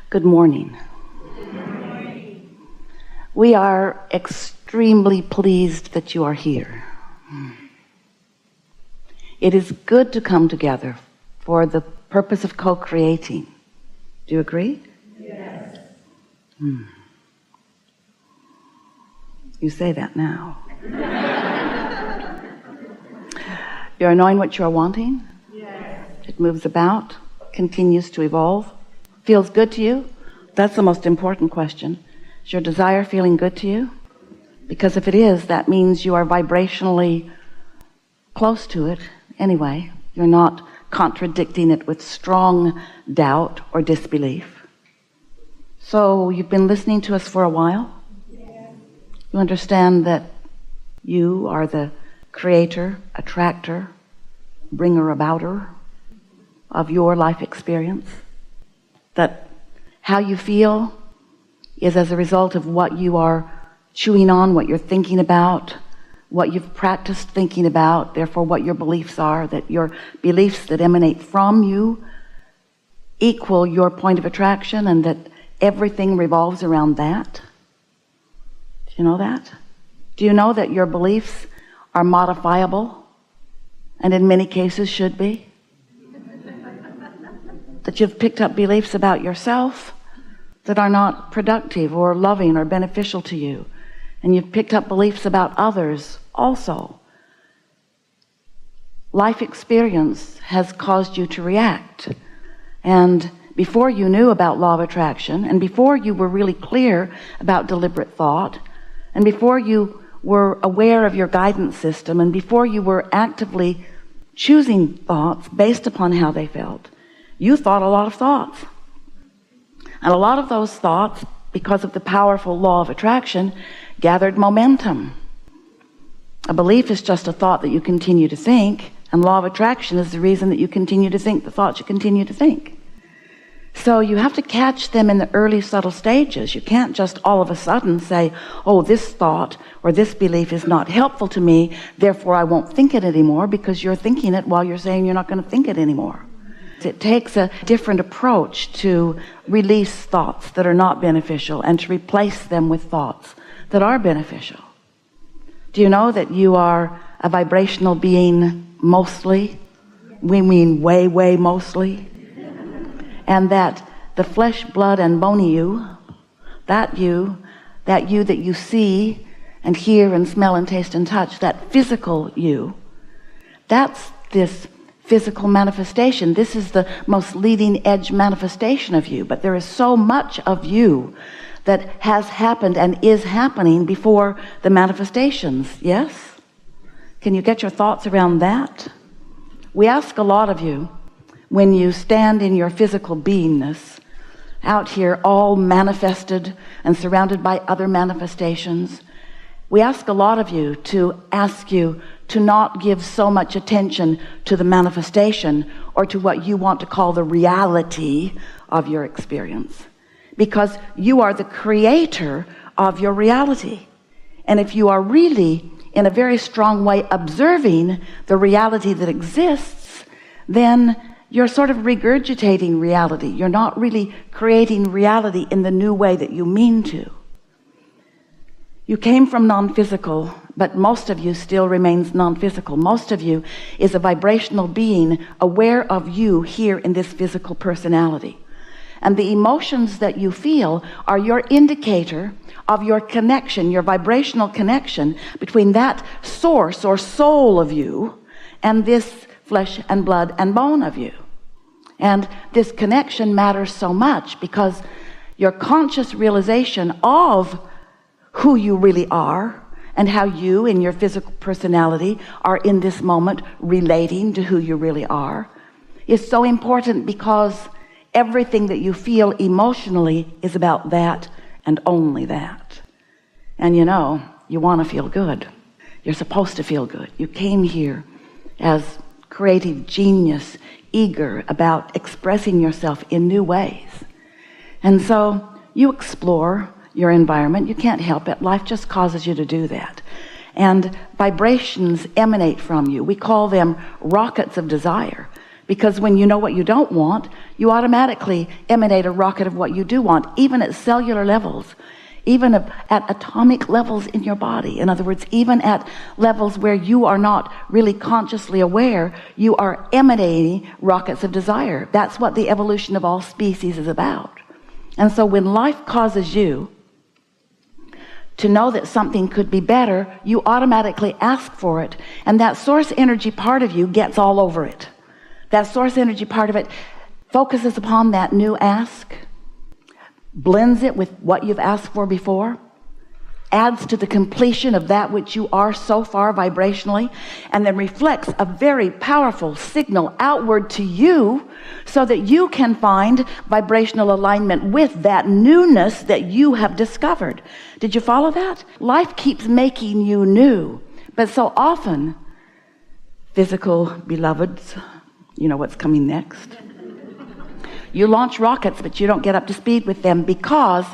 Good morning. We are extremely pleased that you are here. It is good to come together for the purpose of co-creating. Do you agree? Yes. You say that now. You're knowing what you're wanting? Yes. It moves about, continues to evolve. Feels good to you? That's the most important question. Is your desire feeling good to you? Because if it is, that means you are vibrationally close to it anyway. You're not contradicting it with strong doubt or disbelief. So you've been listening to us for a while? Yes. You understand that you are the creator, attractor, bringer-abouter of your life experience? That how you feel is as a result of what you are chewing on, what you're thinking about, what you've practiced thinking about, therefore what your beliefs are, that your beliefs that emanate from you equal your point of attraction, and that everything revolves around that. Do you know that? Do you know that your beliefs are modifiable, and in many cases should be? That you've picked up beliefs about yourself that are not productive or loving or beneficial to you, and you've picked up beliefs about others also. Life experience has caused you to react, and before you knew about law of attraction, and before you were really clear about deliberate thought, and before you were aware of your guidance system, and before you were actively choosing thoughts based upon how they felt, you thought a lot of thoughts. And a lot of those thoughts, because of the powerful law of attraction, gathered momentum. A belief is just a thought that you continue to think, and law of attraction is the reason that you continue to think the thoughts you continue to think. So you have to catch them in the early subtle stages. You can't just all of a sudden say, oh, this thought or this belief is not helpful to me, therefore I won't think it anymore, because you're thinking it while you're saying you're not going to think it anymore. It takes a different approach to release thoughts that are not beneficial and to replace them with thoughts that are beneficial. Do you know that you are a vibrational being mostly? We mean way, way mostly. And that the flesh, blood, and bony you that you see and hear and smell and taste and touch, that physical you, that's this physical manifestation. This is the most leading edge manifestation of you, but there is so much of you that has happened and is happening before the manifestations. Yes? Can you get your thoughts around that? We ask a lot of you, when you stand in your physical beingness out here, all manifested and surrounded by other manifestations, we ask a lot of you to not give so much attention to the manifestation or to what you want to call the reality of your experience, because you are the creator of your reality. And if you are really in a very strong way observing the reality that exists, then you're sort of regurgitating reality. You're not really creating reality in the new way that you mean to. You came from non-physical, but most of you still remains non-physical. Most of you is a vibrational being aware of you here in this physical personality. And the emotions that you feel are your indicator of your connection, your vibrational connection between that source or soul of you and this flesh and blood and bone of you. And this connection matters so much because your conscious realization of who you really are and how you in your physical personality are in this moment relating to who you really are is so important, because everything that you feel emotionally is about that and only that. And you know, you want to feel good. You're supposed to feel good. You came here as creative genius, eager about expressing yourself in new ways. And so you explore your environment. You can't help it. Life just causes you to do that. And vibrations emanate from you. We call them rockets of desire, Because when you know what you don't want, you automatically emanate a rocket of what you do want, even at cellular levels, even at atomic levels in your body. In other words, even at levels where you are not really consciously aware, you are emanating rockets of desire. That's what the evolution of all species is about. And so when life causes you to know that something could be better, you automatically ask for it. And that source energy part of you gets all over it. That source energy part of it focuses upon that new ask, blends it with what you've asked for before, adds to the completion of that which you are so far vibrationally, and then reflects a very powerful signal outward to you so that you can find vibrational alignment with that newness that you have discovered. Did you follow that? Life keeps making you new, but so often, physical beloveds, you know what's coming next. You launch rockets, but you don't get up to speed with them because,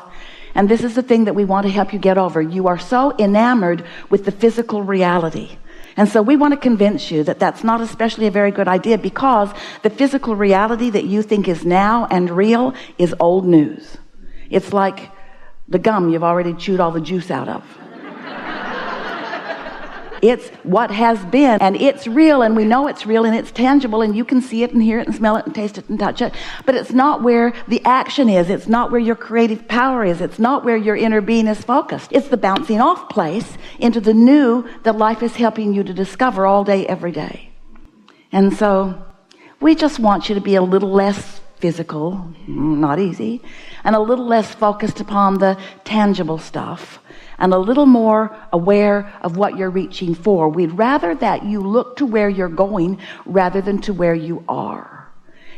and this is the thing that we want to help you get over, you are so enamored with the physical reality. And so we want to convince you that that's not especially a very good idea, because the physical reality that you think is now and real is old news. It's like the gum you've already chewed all the juice out of. It's what has been, and it's real, and we know it's real, and it's tangible, and you can see it and hear it and smell it and taste it and touch it, but it's not where the action is. It's not where your creative power is. It's not where your inner being is focused. It's the bouncing off place into the new that life is helping you to discover all day, every day. And so we just want you to be a little less physical, not easy, and a little less focused upon the tangible stuff, and a little more aware of what you're reaching for. We'd rather that you look to where you're going rather than to where you are.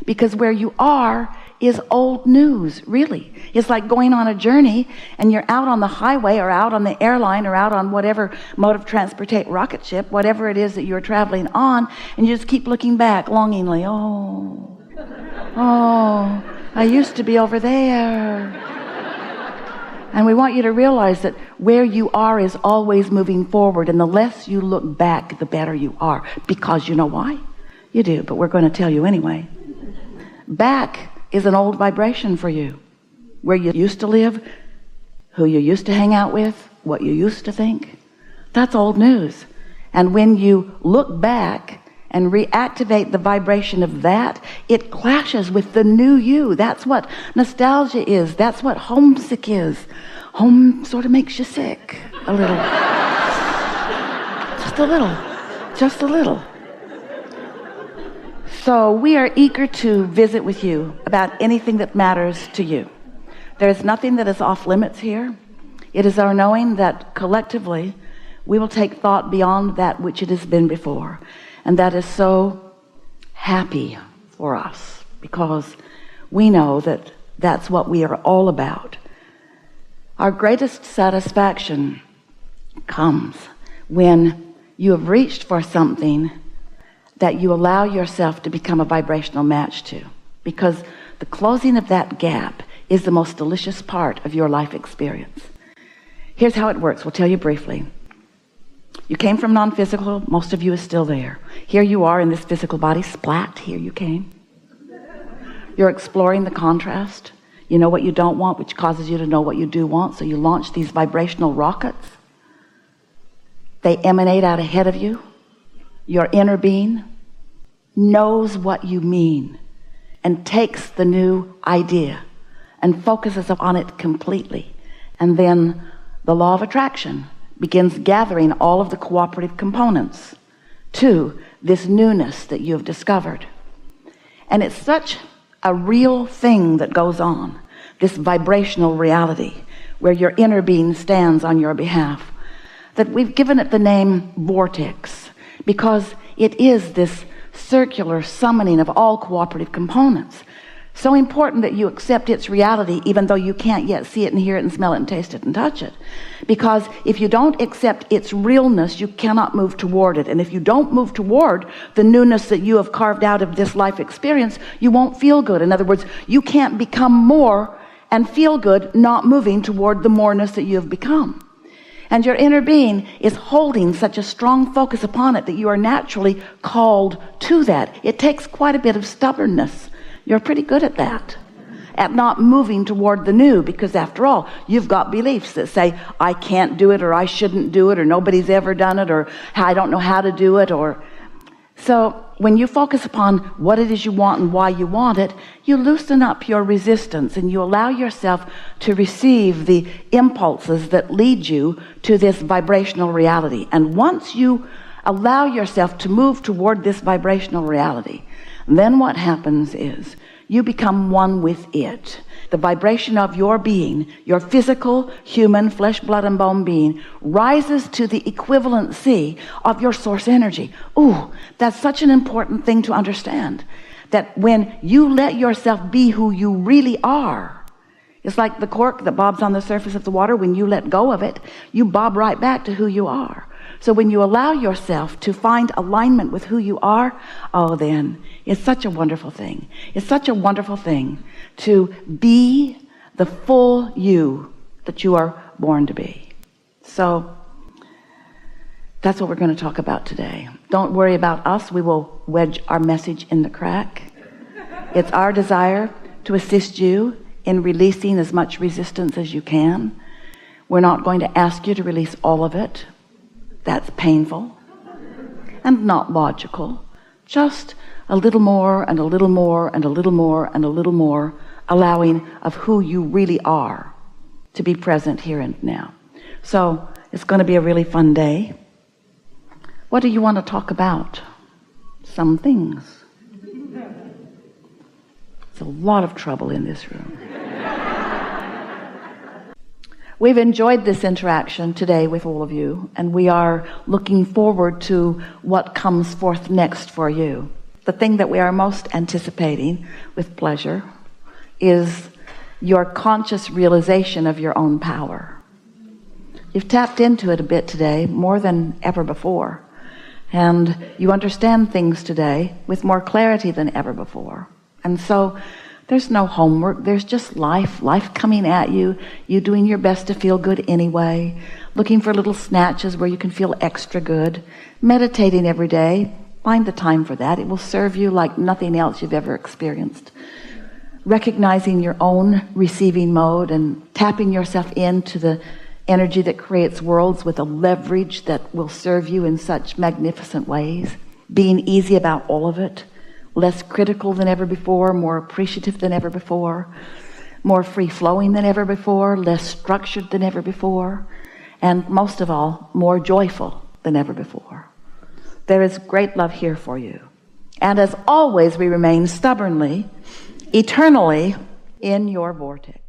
Because where you are is old news, really. It's like going on a journey and you're out on the highway or out on the airline or out on whatever mode of transportation, rocket ship, whatever it is that you're traveling on, and you just keep looking back longingly. Oh, I used to be over there. And we want you to realize that where you are is always moving forward, and the less you look back, the better you are. Because you know why? You do, but we're going to tell you anyway. Back is an old vibration for you. Where you used to live, who you used to hang out with, what you used to think. That's old news. And when you look back and reactivate the vibration of that, it clashes with the new you. That's what nostalgia is. That's what homesick is. Home sort of makes you sick a little. Just a little. Just a little. So we are eager to visit with you about anything that matters to you. There is nothing that is off limits here. It is our knowing that collectively we will take thought beyond that which it has been before. And that is so happy for us, because we know that that's what we are all about. Our greatest satisfaction comes when you have reached for something that you allow yourself to become a vibrational match to, because the closing of that gap is the most delicious part of your life experience. Here's how it works. We'll tell you briefly. You came from non-physical. Most of you is still there. Here you are in this physical body. Splat, here you came. You're exploring the contrast. You know what you don't want, which causes you to know what you do want. So you launch these vibrational rockets. They emanate out ahead of you. Your inner being knows what you mean and takes the new idea and focuses on it completely. And then the law of attraction begins gathering all of the cooperative components to this newness that you have discovered. And it's such a real thing that goes on, this vibrational reality where your inner being stands on your behalf, that we've given it the name vortex, because it is this circular summoning of all cooperative components. So important that you accept its reality, even though you can't yet see it and hear it and smell it and taste it and touch it. Because if you don't accept its realness, you cannot move toward it. And if you don't move toward the newness that you have carved out of this life experience, you won't feel good. In other words, you can't become more and feel good not moving toward the moreness that you have become. And your inner being is holding such a strong focus upon it that you are naturally called to that. It takes quite a bit of stubbornness. You're pretty good at that, at not moving toward the new, because after all, you've got beliefs that say, I can't do it, or I shouldn't do it, or nobody's ever done it, or I don't know how to do it. Or so when you focus upon what it is you want and why you want it, you loosen up your resistance and you allow yourself to receive the impulses that lead you to this vibrational reality. And once you allow yourself to move toward this vibrational reality, then what happens is you become one with it. The vibration of your being, your physical, human, flesh, blood, and bone being, rises to the equivalency of your source energy. Ooh, that's such an important thing to understand. That when you let yourself be who you really are, it's like the cork that bobs on the surface of the water. When you let go of it, you bob right back to who you are. So when you allow yourself to find alignment with who you are, oh, then it's such a wonderful thing. It's such a wonderful thing to be the full you that you are born to be. So that's what we're going to talk about today. Don't worry about us. We will wedge our message in the crack. It's our desire to assist you in releasing as much resistance as you can. We're not going to ask you to release all of it. That's painful and not logical. Just a little more and a little more and a little more and a little more, allowing of who you really are to be present here and now. So it's going to be a really fun day. What do you want to talk about? Some things. There's a lot of trouble in this room. We've enjoyed this interaction today with all of you, and we are looking forward to what comes forth next for you. The thing that we are most anticipating with pleasure is your conscious realization of your own power. You've tapped into it a bit today, more than ever before, and you understand things today with more clarity than ever before. And so there's no homework. There's just life coming at you. You doing your best to feel good anyway. Looking for little snatches where you can feel extra good. Meditating every day. Find the time for that. It will serve you like nothing else you've ever experienced. Recognizing your own receiving mode and tapping yourself into the energy that creates worlds with a leverage that will serve you in such magnificent ways. Being easy about all of it. Less critical than ever before, more appreciative than ever before, more free-flowing than ever before, less structured than ever before, and most of all, more joyful than ever before. There is great love here for you. And as always, we remain stubbornly, eternally in your vortex.